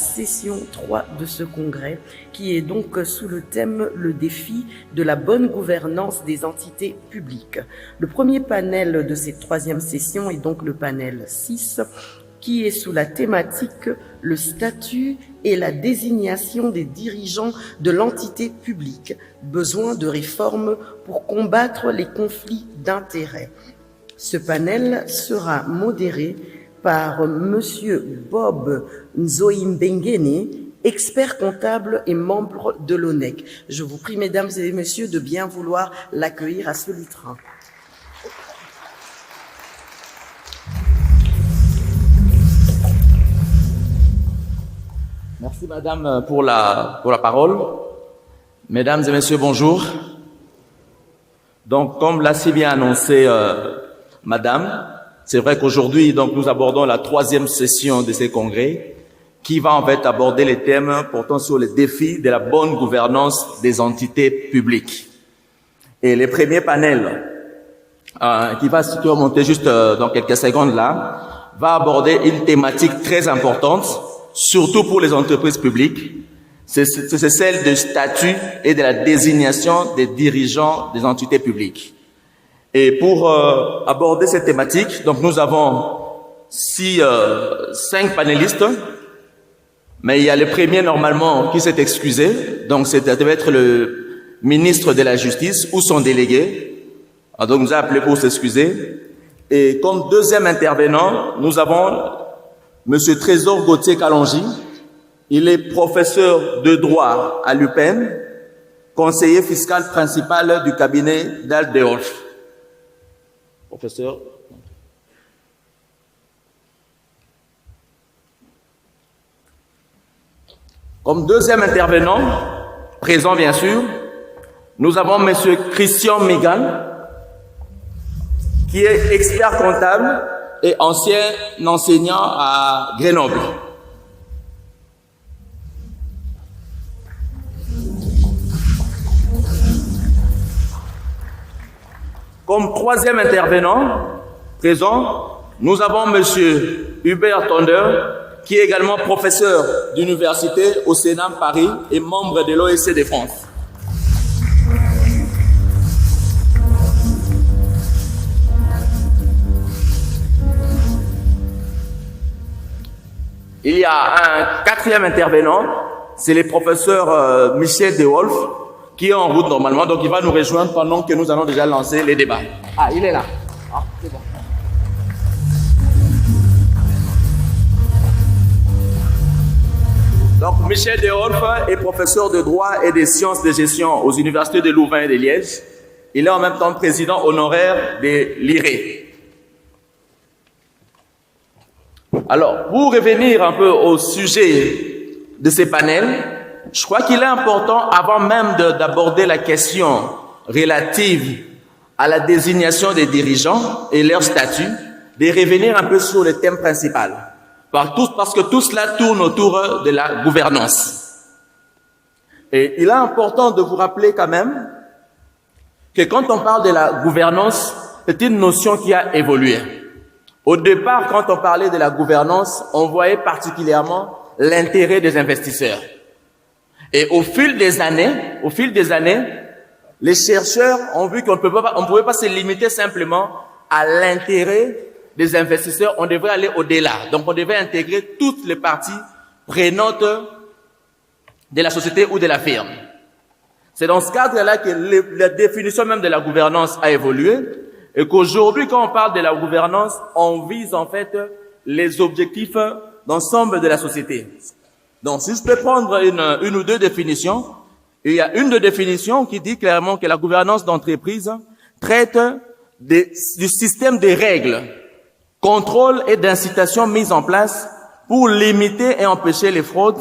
session 3 de ce congrès, qui est donc sous le thème « Le défi de la bonne gouvernance des entités publiques ». Le premier panel de cette troisième session est donc le panel 6, qui est sous la thématique « Le statut et la désignation des dirigeants de l'entité publique, besoin de réformes pour combattre les conflits d'intérêts ». Ce panel sera modéré par Monsieur Bob Nzoimbengene, expert comptable et membre de l'ONEC. Je vous prie, mesdames et messieurs, de bien vouloir l'accueillir à ce lutrin. Merci madame pour la parole. Mesdames et messieurs, bonjour. Donc, comme l'a si bien annoncé madame, c'est vrai qu'aujourd'hui, donc, nous abordons la troisième session de ces congrès qui va en fait aborder les thèmes portant sur les défis de la bonne gouvernance des entités publiques. Et le premier panel, qui va se remonter juste dans quelques secondes là, va aborder une thématique très importante, surtout pour les entreprises publiques. C'est celle du statut et de la désignation des dirigeants des entités publiques. Et pour aborder cette thématique, donc nous avons 5 panélistes, mais il y a le premier normalement qui s'est excusé, donc ça devait être le ministre de la Justice ou son délégué. Donc nous a appelé pour s'excuser. Et comme deuxième intervenant, nous avons Monsieur Trésor Gauthier Kalonji. Il est professeur de droit à l'UPEN, conseiller fiscal principal du cabinet d'Al Deolf. Professeur. Comme deuxième intervenant, présent bien sûr, nous avons Monsieur Christian Migan, qui est expert comptable et ancien enseignant à Grenoble. Comme troisième intervenant présent, nous avons Monsieur Hubert Tonder, qui est également professeur d'université au Sénat Paris et membre de l'OEC de France. Il y a un quatrième intervenant, c'est le professeur Michel De Wolf, qui est en route normalement, donc il va nous rejoindre pendant que nous allons déjà lancer les débats. Ah, il est là. Ah, c'est bon. Donc, Michel De Wolf est professeur de droit et des sciences de gestion aux universités de Louvain et de Liège. Il est en même temps président honoraire de l'IRE. Alors, pour revenir un peu au sujet de ces panels, je crois qu'il est important, avant même d'aborder la question relative à la désignation des dirigeants et leur statut, de revenir un peu sur le thème principal. Parce que tout cela tourne autour de la gouvernance. Et il est important de vous rappeler quand même que quand on parle de la gouvernance, c'est une notion qui a évolué. Au départ, quand on parlait de la gouvernance, on voyait particulièrement l'intérêt des investisseurs. Et au fil des années, les chercheurs ont vu qu'on ne pouvait pas se limiter simplement à l'intérêt des investisseurs, on devrait aller au-delà. Donc, on devait intégrer toutes les parties prenantes de la société ou de la firme. C'est dans ce cadre-là que la définition même de la gouvernance a évolué et qu'aujourd'hui, quand on parle de la gouvernance, on vise en fait les objectifs d'ensemble de la société. Donc, si je peux prendre une ou deux définitions, il y a une de définitions qui dit clairement que la gouvernance d'entreprise traite du système de règles, contrôle et d'incitation mises en place pour limiter et empêcher les fraudes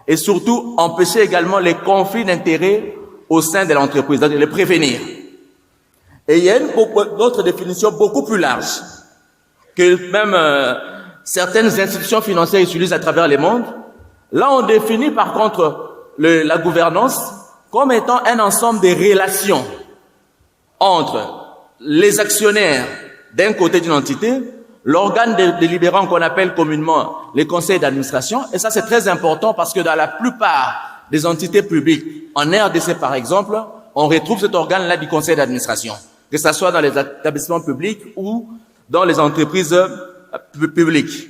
et surtout empêcher également les conflits d'intérêts au sein de l'entreprise, donc les prévenir. Et il y a une autre définition beaucoup plus large que même certaines institutions financières utilisent à travers le monde. Là, on définit par contre la gouvernance comme étant un ensemble de relations entre les actionnaires d'un côté d'une entité, l'organe délibérant qu'on appelle communément les conseils d'administration. Et ça, c'est très important parce que dans la plupart des entités publiques, en RDC par exemple, on retrouve cet organe-là du conseil d'administration, que ce soit dans les établissements publics ou dans les entreprises publiques.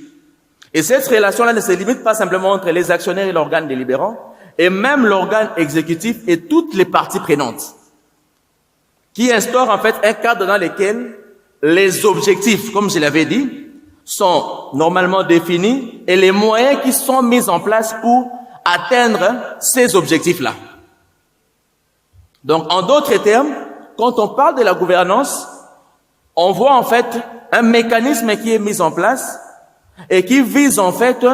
Et cette relation-là ne se limite pas simplement entre les actionnaires et l'organe délibérant, et même l'organe exécutif et toutes les parties prenantes, qui instaure en fait un cadre dans lequel les objectifs, comme je l'avais dit, sont normalement définis et les moyens qui sont mis en place pour atteindre ces objectifs-là. Donc, en d'autres termes, quand on parle de la gouvernance, on voit en fait un mécanisme qui est mis en place et qui vise en fait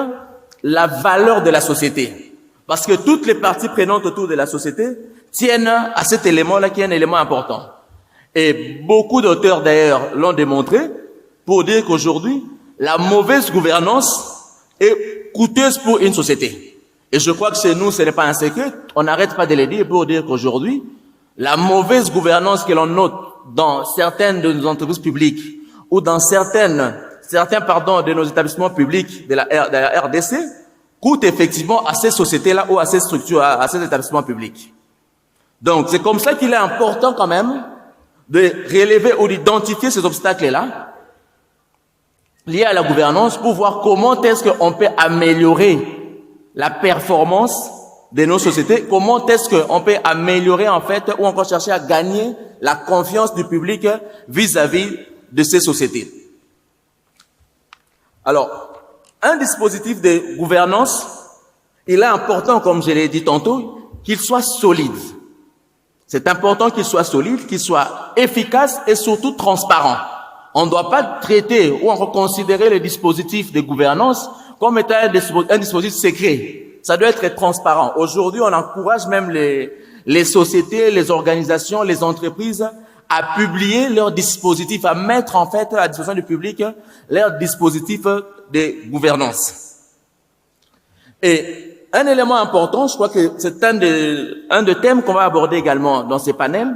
la valeur de la société. Parce que toutes les parties prenantes autour de la société tiennent à cet élément-là qui est un élément important. Et beaucoup d'auteurs d'ailleurs l'ont démontré pour dire qu'aujourd'hui, la mauvaise gouvernance est coûteuse pour une société. Et je crois que chez nous, ce n'est pas un secret. On n'arrête pas de le dire pour dire qu'aujourd'hui, la mauvaise gouvernance que l'on note dans certaines de nos entreprises publiques ou dans certains de nos établissements publics de la RDC coûte effectivement à ces sociétés-là ou à ces structures, à ces établissements publics. Donc, c'est comme ça qu'il est important quand même de relever ou d'identifier ces obstacles-là liés à la gouvernance pour voir comment est-ce qu'on peut améliorer la performance de nos sociétés, comment est-ce qu'on peut améliorer en fait ou encore chercher à gagner la confiance du public vis-à-vis de ces sociétés. Alors, un dispositif de gouvernance, il est important, comme je l'ai dit tantôt, qu'il soit solide. C'est important qu'il soit solide, qu'il soit efficace et surtout transparent. On ne doit pas traiter ou encore considérer le dispositif de gouvernance comme étant un dispositif secret. Ça doit être transparent. Aujourd'hui, on encourage même les sociétés, les organisations, les entreprises à publier leurs dispositifs, à mettre en fait à disposition du public leurs dispositifs de gouvernance. Et un élément important, je crois que c'est un des thèmes qu'on va aborder également dans ces panels,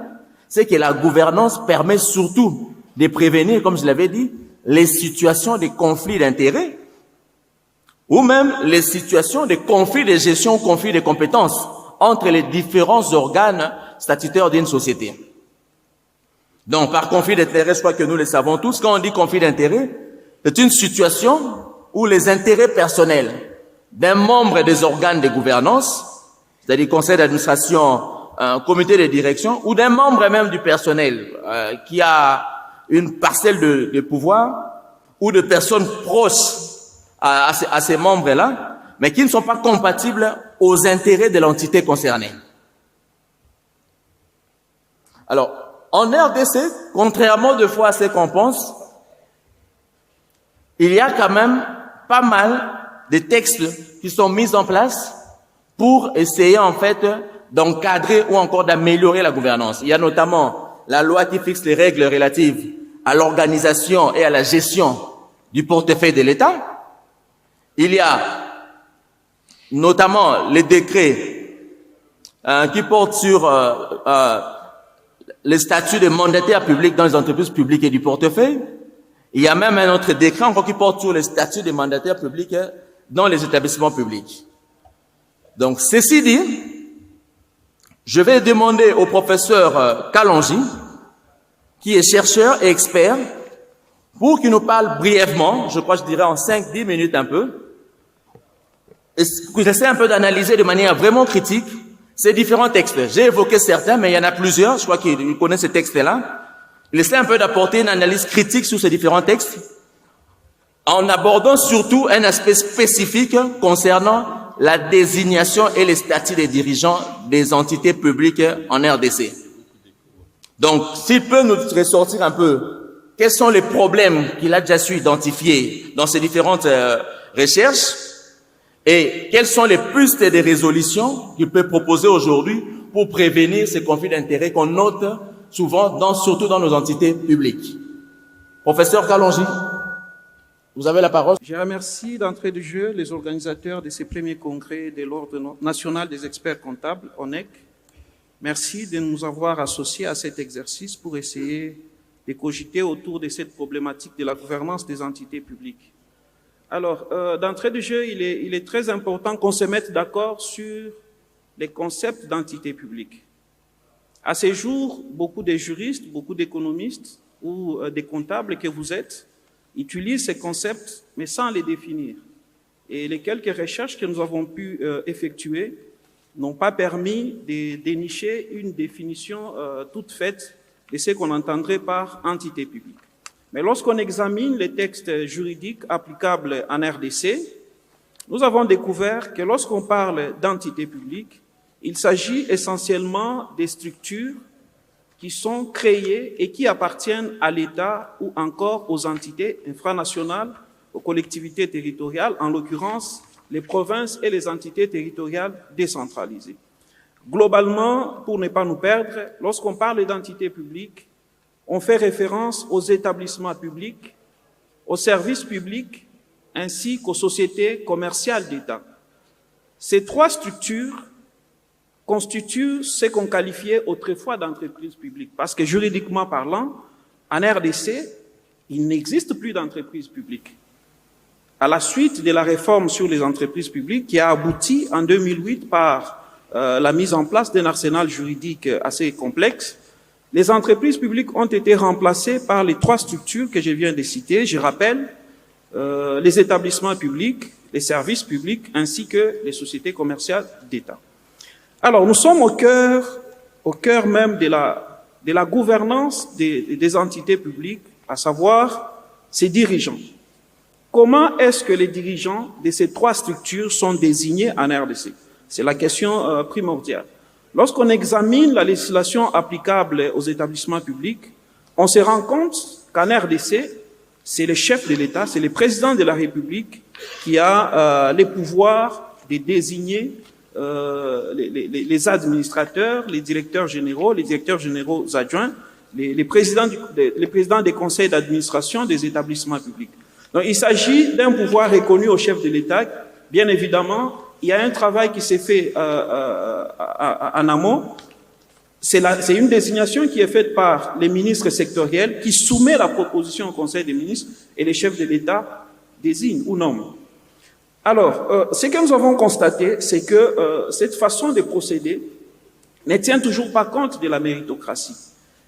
c'est que la gouvernance permet surtout de prévenir, comme je l'avais dit, les situations de conflits d'intérêts ou même les situations de conflits de gestion, conflits de compétences entre les différents organes statutaires d'une société. Donc, par conflit d'intérêts, je crois que nous le savons tous, quand on dit conflit d'intérêts, c'est une situation où les intérêts personnels d'un membre des organes de gouvernance, c'est-à-dire conseil d'administration, comité de direction, ou d'un membre même du personnel qui a une parcelle de pouvoir, ou de personnes proches à ces membres-là, mais qui ne sont pas compatibles aux intérêts de l'entité concernée. Alors, en RDC, contrairement de fois à ce qu'on pense, il y a quand même pas mal de textes qui sont mis en place pour essayer en fait d'encadrer ou encore d'améliorer la gouvernance. Il y a notamment la loi qui fixe les règles relatives à l'organisation et à la gestion du portefeuille de l'État. Il y a notamment les décrets qui portent sur les statuts de mandataires publics dans les entreprises publiques et du portefeuille. Il y a même un autre décret encore qui porte sur les statuts de mandataires publics dans les établissements publics. Donc, ceci dit, je vais demander au professeur Kalonji, qui est chercheur et expert, pour qu'il nous parle brièvement, je crois que je dirais en 5-10 minutes un peu, et que j'essaie un peu d'analyser de manière vraiment critique ces différents textes. J'ai évoqué certains, mais il y en a plusieurs, je crois qu'il connaît ces textes-là. Il essaie un peu d'apporter une analyse critique sur ces différents textes, en abordant surtout un aspect spécifique concernant la désignation et les statuts des dirigeants des entités publiques en RDC. Donc, s'il peut nous ressortir un peu quels sont les problèmes qu'il a déjà su identifier dans ces différentes recherches et quelles sont les pistes de résolution qu'il peut proposer aujourd'hui pour prévenir ces conflits d'intérêts qu'on note souvent, surtout dans nos entités publiques. Professeur Kalonji, vous avez la parole. Je remercie d'entrée de jeu les organisateurs de ces premiers congrès de l'Ordre national des experts comptables, ONEC. Merci de nous avoir associés à cet exercice pour essayer de cogiter autour de cette problématique de la gouvernance des entités publiques. Alors, d'entrée de jeu, il est très important qu'on se mette d'accord sur les concepts d'entités publiques. À ces jours, beaucoup de juristes, beaucoup d'économistes ou des comptables que vous êtes utilisent ces concepts, mais sans les définir. Et les quelques recherches que nous avons pu effectuer n'ont pas permis de dénicher une définition toute faite de ce qu'on entendrait par entité publique. Mais lorsqu'on examine les textes juridiques applicables en RDC, nous avons découvert que lorsqu'on parle d'entité publique, il s'agit essentiellement des structures qui sont créées et qui appartiennent à l'État ou encore aux entités infranationales, aux collectivités territoriales, en l'occurrence les provinces et les entités territoriales décentralisées. Globalement, pour ne pas nous perdre, lorsqu'on parle d'entités publiques, on fait référence aux établissements publics, aux services publics, ainsi qu'aux sociétés commerciales d'État. Ces trois structures constituent ce qu'on qualifiait autrefois d'entreprises publiques, parce que juridiquement parlant, en RDC, il n'existe plus d'entreprises publiques. À la suite de la réforme sur les entreprises publiques qui a abouti en 2008 par la mise en place d'un arsenal juridique assez complexe, les entreprises publiques ont été remplacées par les trois structures que je viens de citer. Je rappelle les établissements publics, les services publics, ainsi que les sociétés commerciales d'État. Alors, nous sommes au cœur même de la gouvernance des entités publiques, à savoir ses dirigeants. Comment est-ce que les dirigeants de ces trois structures sont désignés en RDC? C'est la question primordiale. Lorsqu'on examine la législation applicable aux établissements publics, on se rend compte qu'en RDC, c'est le chef de l'État, c'est le président de la République qui a les pouvoirs de désigner les administrateurs, les directeurs généraux adjoints, les présidents des conseils d'administration des établissements publics. Donc, il s'agit d'un pouvoir reconnu au chef de l'État. Bien évidemment, il y a un travail qui s'est fait en amont. C'est une désignation qui est faite par les ministres sectoriels qui soumet la proposition au Conseil des ministres et les chefs de l'État désignent ou nomment. Alors, ce que nous avons constaté, c'est que cette façon de procéder ne tient toujours pas compte de la méritocratie.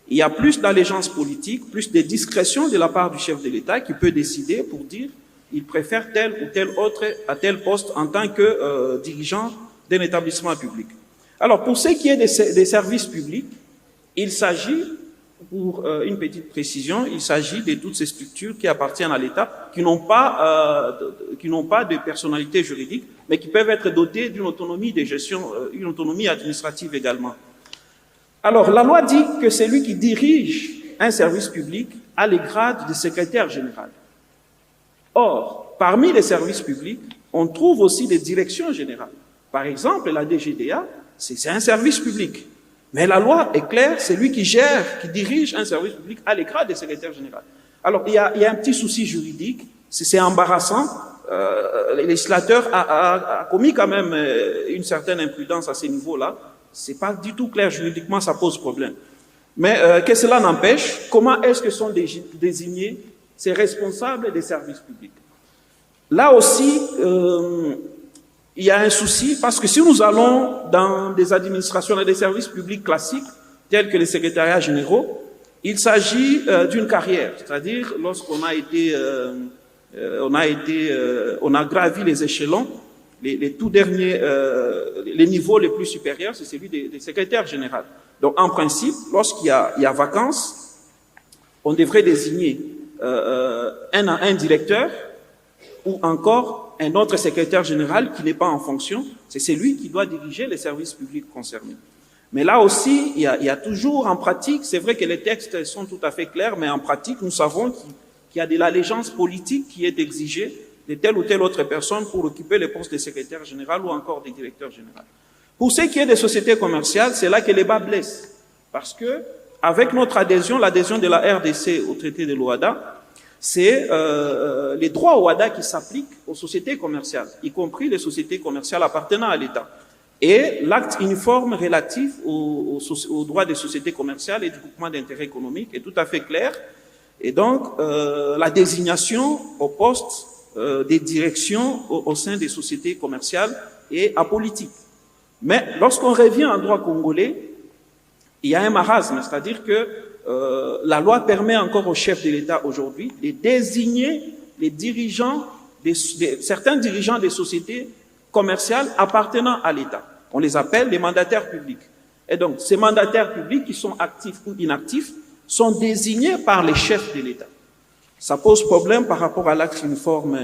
Il y a plus d'allégeance politique, plus de discrétion de la part du chef de l'État qui peut décider pour dire il préfère tel ou tel autre à tel poste en tant que dirigeant d'un établissement public. Alors, pour ce qui est des services publics, il s'agit, pour une petite précision, il s'agit de toutes ces structures qui appartiennent à l'État, qui n'ont pas de personnalité juridique, mais qui peuvent être dotées d'une autonomie de gestion, une autonomie administrative également. Alors, la loi dit que celui qui dirige un service public a les grades de secrétaire général. Or, parmi les services publics, on trouve aussi des directions générales. Par exemple, la DGDA, c'est un service public. Mais la loi est claire, celui qui gère, qui dirige un service public a les grades de secrétaire général. Alors, il y a un petit souci juridique, c'est embarrassant. Le législateur a commis quand même une certaine imprudence à ce niveau-là. C'est pas du tout clair juridiquement, ça pose problème. Mais que cela n'empêche, comment est-ce que sont désignés ces responsables des services publics? Là aussi, il y a un souci, parce que si nous allons dans des administrations et des services publics classiques, tels que les secrétariats généraux, il s'agit d'une carrière, c'est-à-dire lorsqu'on a gravi les échelons, les tout derniers, les niveaux les plus supérieurs, c'est celui des secrétaires généraux. Donc, en principe, lorsqu'il y a vacances, on devrait désigner un directeur ou encore un autre secrétaire général qui n'est pas en fonction. C'est celui qui doit diriger les services publics concernés. Mais là aussi, il y a toujours en pratique, c'est vrai que les textes sont tout à fait clairs, mais en pratique, nous savons qu'il y a de l'allégeance politique qui est exigée de telle ou telle autre personne pour occuper les postes de secrétaire général ou encore de directeur général. Pour ce qui est des sociétés commerciales, c'est là que les bas blessent. Parce que, avec notre adhésion, l'adhésion de la RDC au traité de l'OHADA, c'est les droits OHADA qui s'appliquent aux sociétés commerciales, y compris les sociétés commerciales appartenant à l'État. et l'acte uniforme relatif aux droits des sociétés commerciales et du groupement d'intérêt économique est tout à fait clair. Et donc, la désignation au poste des directions au sein des sociétés commerciales est apolitique. Mais lorsqu'on revient en droit congolais, il y a un marasme, c'est-à-dire que la loi permet encore au chef de l'État aujourd'hui de désigner les dirigeants, certains dirigeants des sociétés commerciales appartenant à l'État. On les appelle les mandataires publics. Et donc, ces mandataires publics qui sont actifs ou inactifs sont désignés par les chefs de l'État. Ça pose problème par rapport à l'acte uniforme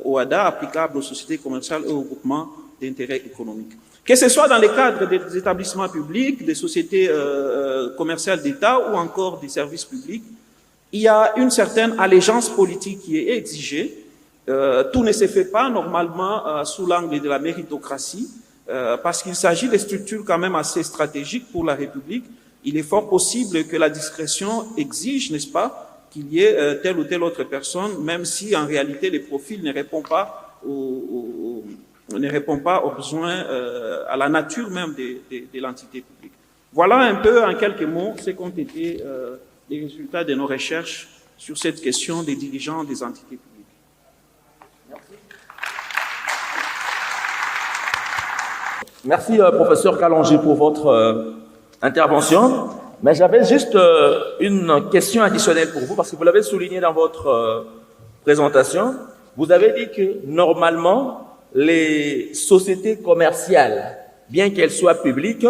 OHADA applicable aux sociétés commerciales et aux groupements d'intérêt économique. Que ce soit dans le cadre des établissements publics, des sociétés commerciales d'État ou encore des services publics, il y a une certaine allégeance politique qui est exigée. Tout ne se fait pas normalement sous l'angle de la méritocratie, parce qu'il s'agit de structures quand même assez stratégiques pour la République. Il est fort possible que la discrétion exige, n'est-ce pas, qu'il y ait telle ou telle autre personne, même si en réalité les profils ne répondent pas aux besoins, à la nature même de l'entité publique. Voilà un peu, en quelques mots, ce qu'ont été les résultats de nos recherches sur cette question des dirigeants des entités publiques. Merci, professeur Kalonji, pour votre intervention. Mais j'avais juste une question additionnelle pour vous, parce que vous l'avez souligné dans votre présentation. Vous avez dit que normalement, les sociétés commerciales, bien qu'elles soient publiques,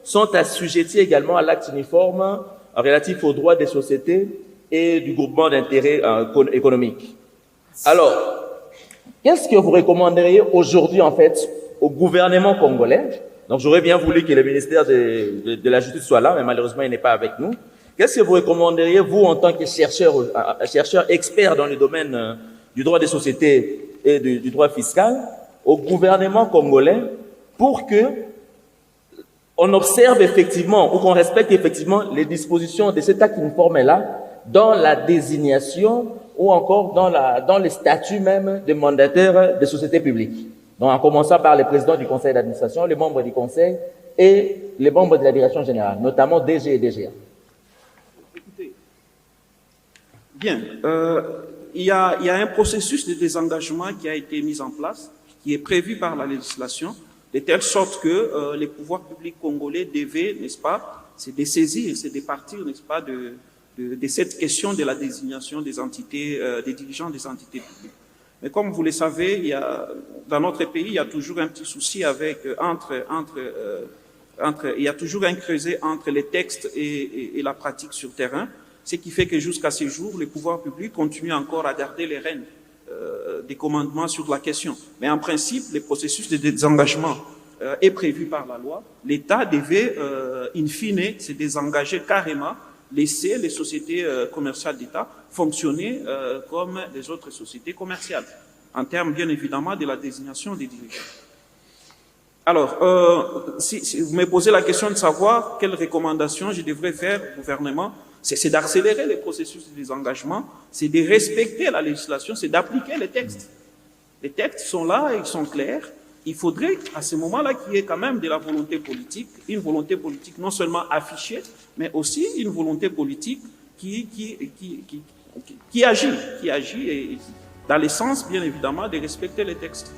sont assujetties également à l'acte uniforme relatif aux droits des sociétés et du groupement d'intérêt économique. Alors, qu'est-ce que vous recommanderiez aujourd'hui, en fait, au gouvernement congolais? Donc, j'aurais bien voulu que le ministère de la Justice soit là, mais malheureusement, il n'est pas avec nous. Qu'est-ce que vous recommanderiez, vous, en tant que chercheur expert dans le domaine du droit des sociétés et du droit fiscal, au gouvernement congolais pour que on observe effectivement ou qu'on respecte effectivement les dispositions de cet acte uniforme-là dans la désignation ou encore dans le statut même de mandataire des sociétés publiques? Donc, en commençant par les présidents du conseil d'administration, les membres du conseil et les membres de la direction générale, notamment DG et DGA. Écoutez, bien, il y a un processus de désengagement qui a été mis en place, qui est prévu par la législation, de telle sorte que les pouvoirs publics congolais devaient, n'est-ce pas, se dessaisir, se départir, n'est-ce pas, de cette question de la désignation des entités, des dirigeants des entités publiques. Mais comme vous le savez, dans notre pays, il y a toujours un petit souci il y a toujours un creuset entre les textes et la pratique sur terrain, ce qui fait que jusqu'à ce jour, les pouvoirs publics continuent encore à garder les rênes des commandements sur la question. Mais en principe, le processus de désengagement est prévu par la loi. L'État devait, in fine, se désengager carrément, laisser les sociétés commerciales d'État fonctionner comme les autres sociétés commerciales, en termes bien évidemment de la désignation des dirigeants. Alors, si vous me posez la question de savoir quelles recommandations je devrais faire au gouvernement, c'est d'accélérer les processus de désengagement, c'est de respecter la législation, c'est d'appliquer les textes. Les textes sont là, ils sont clairs. Il faudrait à ce moment-là qu'il y ait quand même de la volonté politique, une volonté politique non seulement affichée, mais aussi une volonté politique qui agit et dans le sens, bien évidemment, de respecter les textes.